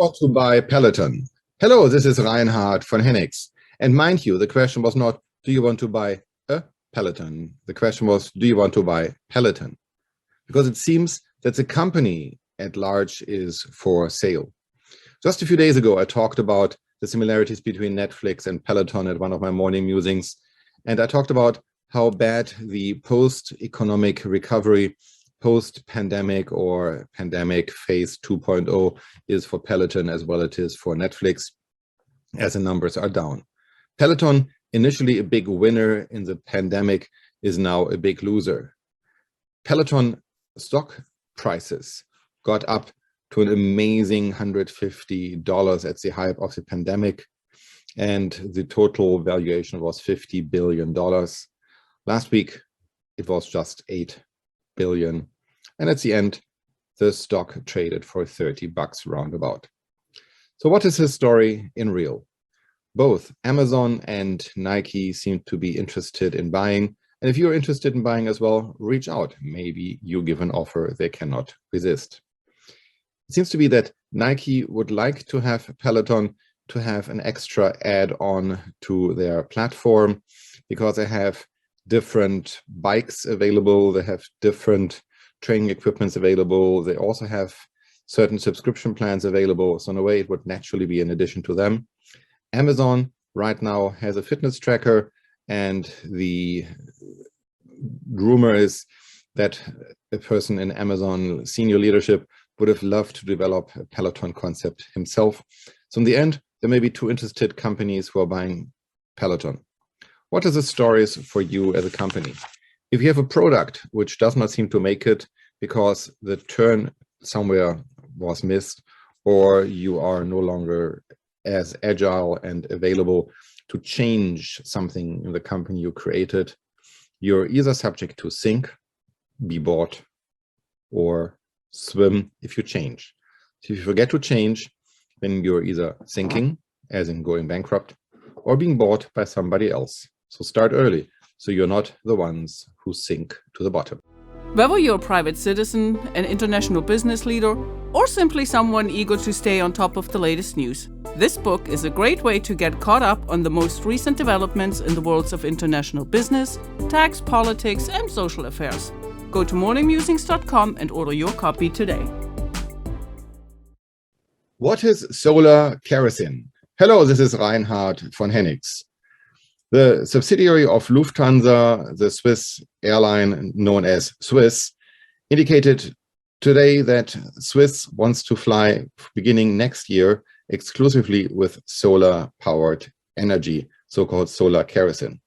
Want to buy Peloton? Hello, this is Reinhard von Hennigs. And mind you, the question was not, do you want to buy a Peloton? The question was, do you want to buy Peloton? Because it seems that the company at large is for sale. Just a few days ago, I talked about the similarities between Netflix and Peloton at one of my morning musings. And I talked about how bad the post-economic recovery, post-pandemic or pandemic phase 2.0 is for Peloton as well as it is for Netflix, as the numbers are down. Peloton, initially a big winner in the pandemic, is now a big loser. Peloton stock prices got up to an amazing $150 at the height of the pandemic, and the total valuation was $50 billion. Last week, it was just $8 billion. And at the end, the stock traded for $30 roundabout. So what is his story in real? Both Amazon and Nike seem to be interested in buying. And if you're interested in buying as well, reach out. Maybe you give an offer they cannot resist. It seems to be that Nike would like to have Peloton to have an extra add-on to their platform because they have different bikes available. They have different training equipments available. They also have certain subscription plans available. So in a way, it would naturally be an addition to them. Amazon right now has a fitness tracker, and the rumor is that a person in Amazon senior leadership would have loved to develop a Peloton concept himself. So in the end, there may be two interested companies who are buying Peloton. What are the stories for you as a company? If you have a product which does not seem to make it because the turn somewhere was missed, or you are no longer as agile and available to change something in the company you created, you're either subject to sink, be bought, or swim if you change. So if you forget to change, then you're either sinking, as in going bankrupt, or being bought by somebody else. So start early, so you're not the ones who sink to the bottom. Whether you're a private citizen, an international business leader, or simply someone eager to stay on top of the latest news, this book is a great way to get caught up on the most recent developments in the worlds of international business, tax, politics, and social affairs. Go to morningmusings.com and order your copy today. What is solar kerosene? Hello, this is Reinhard von Hennigs. The subsidiary of Lufthansa, the Swiss airline known as Swiss, indicated today that Swiss wants to fly beginning next year exclusively with solar-powered energy, so-called solar kerosene.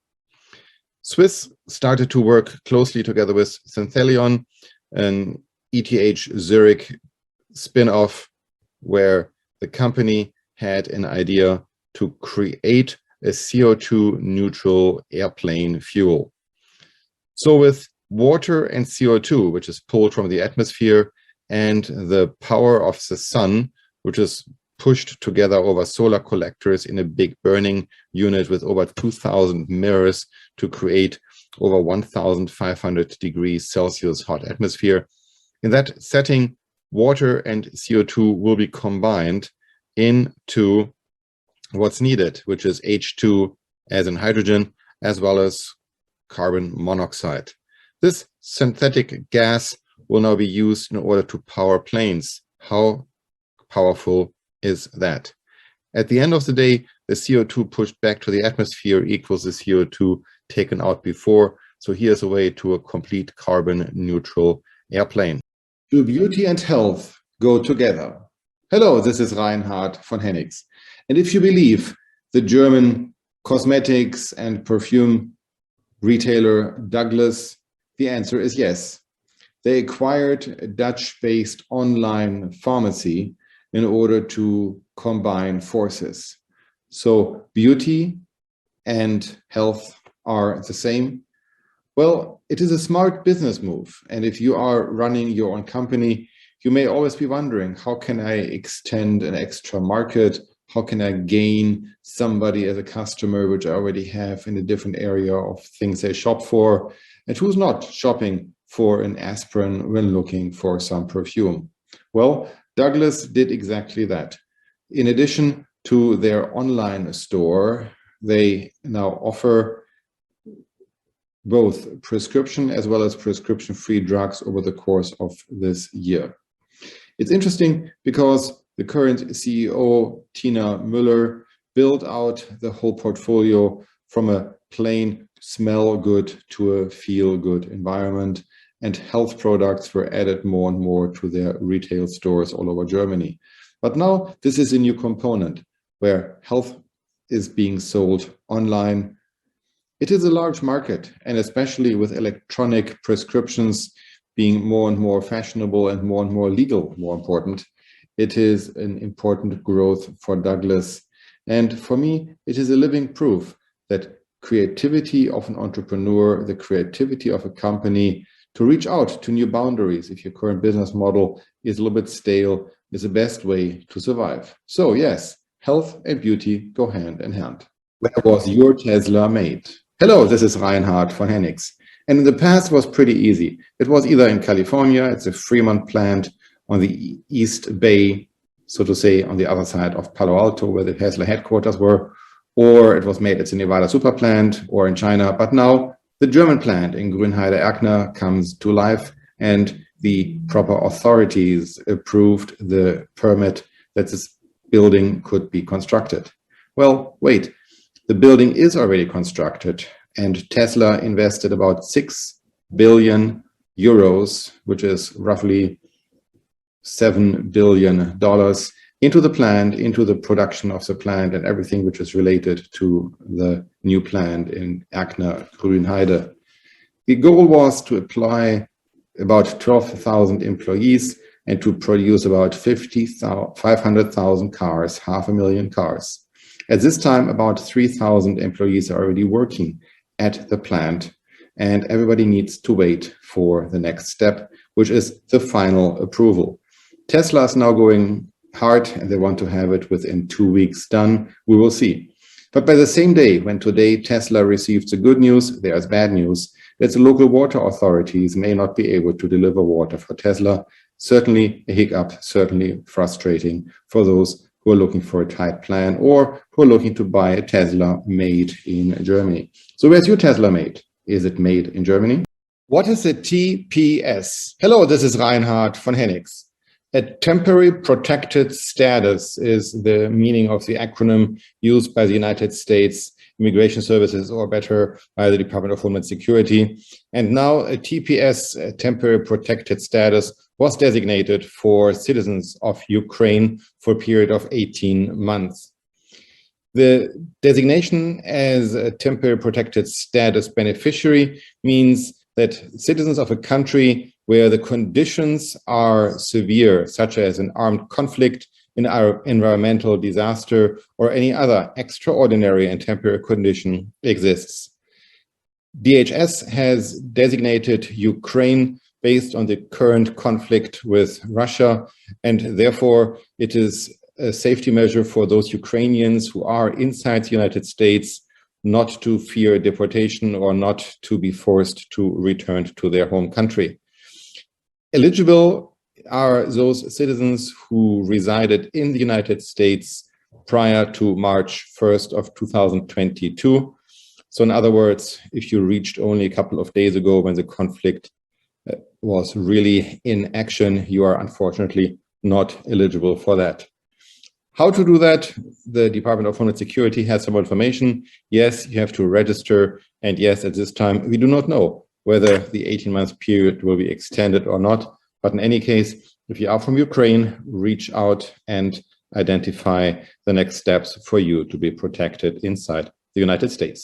Swiss started to work closely together with Synthelion, an ETH Zurich spin-off, where the company had an idea to create a CO2 neutral airplane fuel. So with water and CO2, which is pulled from the atmosphere, and the power of the sun, which is pushed together over solar collectors in a big burning unit with over 2,000 mirrors to create over 1,500 degrees Celsius hot atmosphere. In that setting, water and CO2 will be combined into what's needed, which is H2 as in hydrogen, as well as carbon monoxide. This synthetic gas will now be used in order to power planes. How powerful is that? At the end of the day, the CO2 pushed back to the atmosphere equals the CO2 taken out before. So here's a way to a complete carbon neutral airplane. Do beauty and health go together? Hello, this is Reinhard von Hennigs. And if you believe the German cosmetics and perfume retailer Douglas, the answer is yes. They acquired a Dutch-based online pharmacy in order to combine forces. So beauty and health are the same. Well, it is a smart business move. And if you are running your own company, you may always be wondering, how can I extend an extra market? How can I gain somebody as a customer, which I already have in a different area of things they shop for? And who's not shopping for an aspirin when looking for some perfume? Well, Douglas did exactly that. in addition to their online store, they now offer both prescription as well as prescription-free drugs over the course of this year. It's interesting because the current CEO, Tina Müller, built out the whole portfolio from a plain smell good to a feel good environment, and health products were added more and more to their retail stores all over Germany. But now this is a new component where health is being sold online. It is a large market, and especially with electronic prescriptions being more and more fashionable and more legal, more important, it is an important growth for Douglas. And for me, it is a living proof that creativity of an entrepreneur, the creativity of a company to reach out to new boundaries if your current business model is a little bit stale, is the best way to survive. So yes, health and beauty go hand in hand. Where was your Tesla made? Hello, this is Reinhard von Hennigs. And in the past was pretty easy. It was either in California, it's a Fremont plant on the East Bay, so to say, on the other side of Palo Alto, where the Tesla headquarters were, or it was made at the Nevada super plant or in China. But now the German plant in Grünheide-Erkner comes to life, and the proper authorities approved the permit that this building could be constructed. Well, wait, the building is already constructed, and Tesla invested about 6 billion euros, which is roughly $7 billion, into the plant, into the production of the plant, and everything which is related to the new plant in Erkner, Grünheide. The goal was to apply about 12,000 employees and to produce about 500,000 cars, 500,000 cars. At this time, about 3,000 employees are already working at the plant, and everybody needs to wait for the next step, which is the final approval. Tesla is now going hard, and they want to have it within 2 weeks done. We will see. But by the same day, when today Tesla receives the good news, there's bad news, that the local water authorities may not be able to deliver water for Tesla. Certainly a hiccup, certainly frustrating for those who are looking for a tight plan or who are looking to buy a Tesla made in Germany. So where's your Tesla made? Is it made in Germany? What is a TPS? Hello, this is Reinhard von Hennigs. A temporary protected status is the meaning of the acronym used by the United States Immigration Services, or better, by the Department of Homeland Security. And now a TPS, a temporary protected status, was designated for citizens of Ukraine for a period of 18 months. The designation as a temporary protected status beneficiary means that citizens of a country where the conditions are severe, such as an armed conflict, an environmental disaster, or any other extraordinary and temporary condition exists. DHS has designated Ukraine based on the current conflict with Russia, and therefore it is a safety measure for those Ukrainians who are inside the United States not to fear deportation or not to be forced to return to their home country. Eligible are those citizens who resided in the United States prior to March 1st of 2022. So in other words, if you reached only a couple of days ago when the conflict was really in action, you are unfortunately not eligible for that. How to do that? The Department of Homeland Security has some information. Yes, you have to register. And yes, at this time, we do not know whether the 18-month period will be extended or not. But in any case, if you are from Ukraine, reach out and identify the next steps for you to be protected inside the United States.